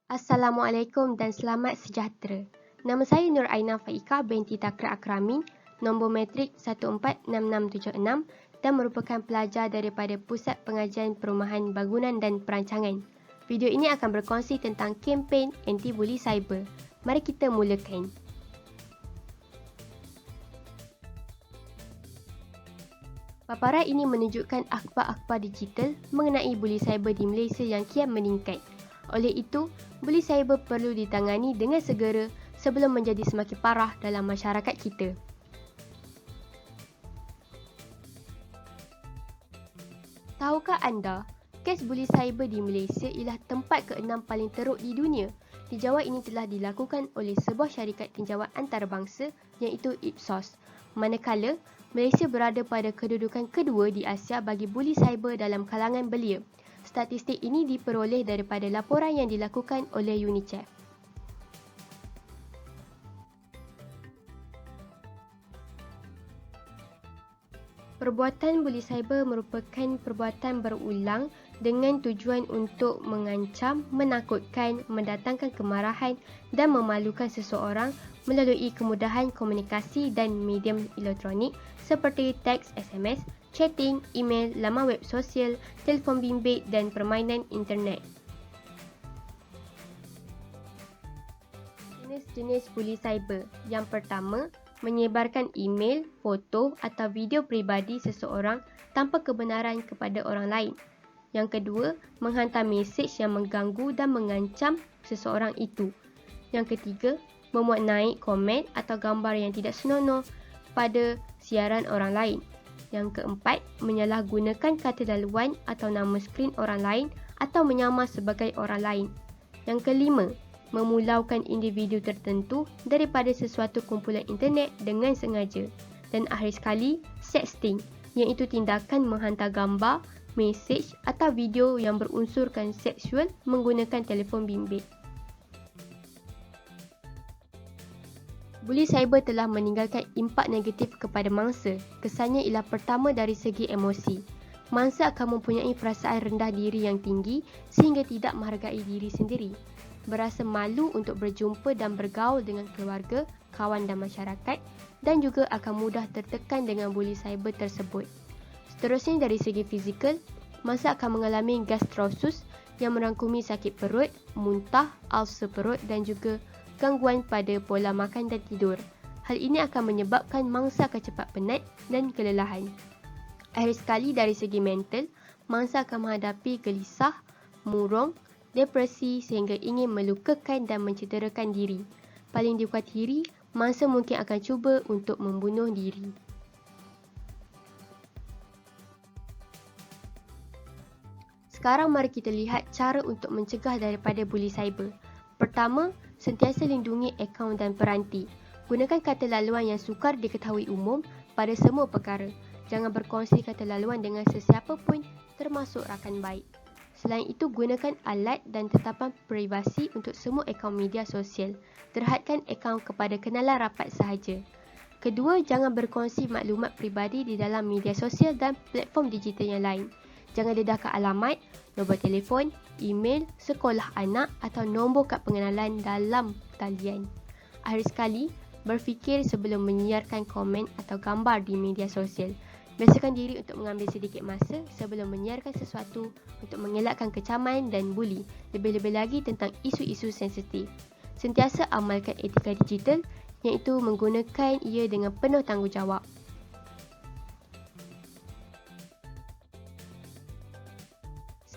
Assalamualaikum dan selamat sejahtera. Nama saya Nur Aina Faika binti Takra Akramin, nombor matrik 146676 dan merupakan pelajar daripada Pusat Pengajian Perumahan Bangunan dan Perancangan. Video ini akan berkongsi tentang kempen anti-buli cyber. Mari kita mulakan. Paparan ini menunjukkan akhbar-akhbar digital mengenai buli cyber di Malaysia yang kian meningkat. Oleh itu, buli cyber perlu ditangani dengan segera sebelum menjadi semakin parah dalam masyarakat kita. Tahukah anda, kes buli cyber di Malaysia ialah tempat ke-6 paling teruk di dunia? Tinjauan ini telah dilakukan oleh sebuah syarikat tinjauan antarabangsa iaitu Ipsos. Manakala, Malaysia berada pada kedudukan kedua di Asia bagi buli cyber dalam kalangan belia. Statistik ini diperoleh daripada laporan yang dilakukan oleh UNICEF. Perbuatan buli cyber merupakan perbuatan berulang dengan tujuan untuk mengancam, menakutkan, mendatangkan kemarahan dan memalukan seseorang melalui kemudahan komunikasi dan medium elektronik seperti teks SMS, chatting, email, laman web sosial, telefon bimbit dan permainan internet. Jenis-jenis buli cyber. Yang pertama, menyebarkan email, foto atau video peribadi seseorang tanpa kebenaran kepada orang lain. Yang kedua, menghantar mesej yang mengganggu dan mengancam seseorang itu. Yang ketiga, memuat naik komen atau gambar yang tidak senonoh pada siaran orang lain. Yang keempat, menyalahgunakan kata laluan atau nama skrin orang lain atau menyamar sebagai orang lain. Yang kelima, memulaukan individu tertentu daripada sesuatu kumpulan internet dengan sengaja. Dan akhir sekali, sexting, iaitu tindakan menghantar gambar, mesej atau video yang berunsurkan seksual menggunakan telefon bimbit. Buli cyber telah meninggalkan impak negatif kepada mangsa. Kesannya ialah pertama dari segi emosi. Mangsa akan mempunyai perasaan rendah diri yang tinggi sehingga tidak menghargai diri sendiri. Berasa malu untuk berjumpa dan bergaul dengan keluarga, kawan dan masyarakat dan juga akan mudah tertekan dengan buli cyber tersebut. Seterusnya dari segi fizikal, mangsa akan mengalami gastrosus yang merangkumi sakit perut, muntah, ulcer perut dan juga gangguan pada pola makan dan tidur. Hal ini akan menyebabkan mangsa akan cepat penat dan kelelahan. Akhir sekali dari segi mental, mangsa akan menghadapi gelisah, murung, depresi sehingga ingin melukakan dan mencederakan diri. Paling dikhuatiri, mangsa mungkin akan cuba untuk membunuh diri. Sekarang mari kita lihat cara untuk mencegah daripada buli cyber. Pertama, sentiasa lindungi akaun dan peranti. Gunakan kata laluan yang sukar diketahui umum pada semua perkara. Jangan berkongsi kata laluan dengan sesiapa pun, termasuk rakan baik. Selain itu, gunakan alat dan tetapan privasi untuk semua akaun media sosial. Terhadkan akaun kepada kenalan rapat sahaja. Kedua, jangan berkongsi maklumat peribadi di dalam media sosial dan platform digital yang lain. Jangan dedahkan alamat, nombor telefon, email, sekolah anak atau nombor kad pengenalan dalam talian. Akhir sekali, berfikir sebelum menyiarkan komen atau gambar di media sosial. Biasakan diri untuk mengambil sedikit masa sebelum menyiarkan sesuatu untuk mengelakkan kecaman dan buli, lebih-lebih lagi tentang isu-isu sensitif. Sentiasa amalkan etika digital, iaitu menggunakan ia dengan penuh tanggungjawab.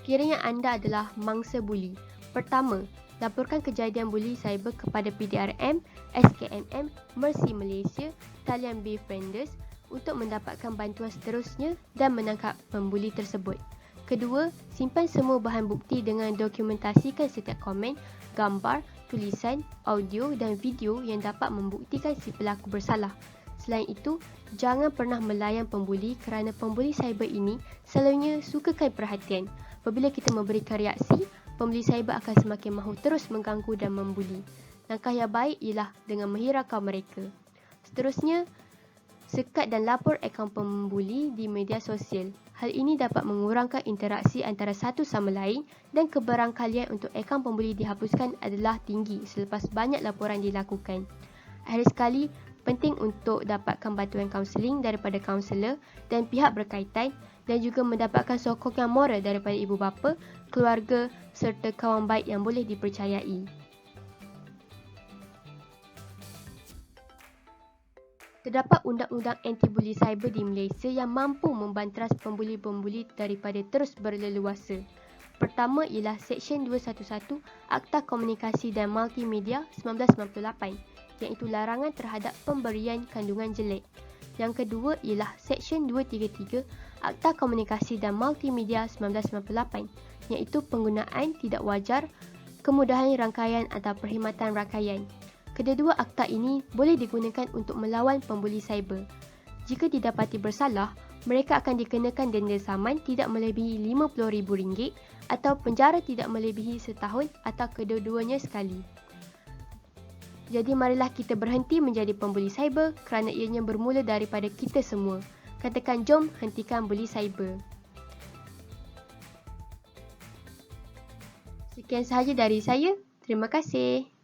Sekiranya anda adalah mangsa buli, pertama, laporkan kejadian buli cyber kepada PDRM, SKMM, Mercy Malaysia, talian Befrienders untuk mendapatkan bantuan seterusnya dan menangkap pembuli tersebut. Kedua, simpan semua bahan bukti dengan dokumentasikan setiap komen, gambar, tulisan, audio dan video yang dapat membuktikan si pelaku bersalah. Selain itu, jangan pernah melayan pembuli kerana pembuli cyber ini selalunya sukakan perhatian. Apabila kita memberikan reaksi, pembuli cyber akan semakin mahu terus mengganggu dan membuli. Langkah yang baik ialah dengan menghiraukan mereka. Seterusnya, sekat dan lapor akaun pembuli di media sosial. Hal ini dapat mengurangkan interaksi antara satu sama lain dan kebarangkalian untuk akaun pembuli dihapuskan adalah tinggi selepas banyak laporan dilakukan. Akhir sekali, penting untuk dapatkan bantuan kaunseling daripada kaunselor dan pihak berkaitan dan juga mendapatkan sokongan moral daripada ibu bapa, keluarga serta kawan baik yang boleh dipercayai. Terdapat undang-undang anti-buli cyber di Malaysia yang mampu membanteras pembuli-pembuli daripada terus berleluasa. Pertama ialah Seksyen 211 Akta Komunikasi dan Multimedia 1998, iaitu larangan terhadap pemberian kandungan jelek. Yang kedua ialah Seksyen 233 Akta Komunikasi dan Multimedia 1998, iaitu penggunaan tidak wajar, kemudahan rangkaian atau perkhidmatan rangkaian. Kedua-dua akta ini boleh digunakan untuk melawan pembuli cyber. Jika didapati bersalah, mereka akan dikenakan denda saman tidak melebihi RM50,000 atau penjara tidak melebihi setahun atau kedua-duanya sekali. Jadi marilah kita berhenti menjadi pembuli cyber kerana ianya bermula daripada kita semua. Katakan jom hentikan buli cyber. Sekian sahaja dari saya. Terima kasih.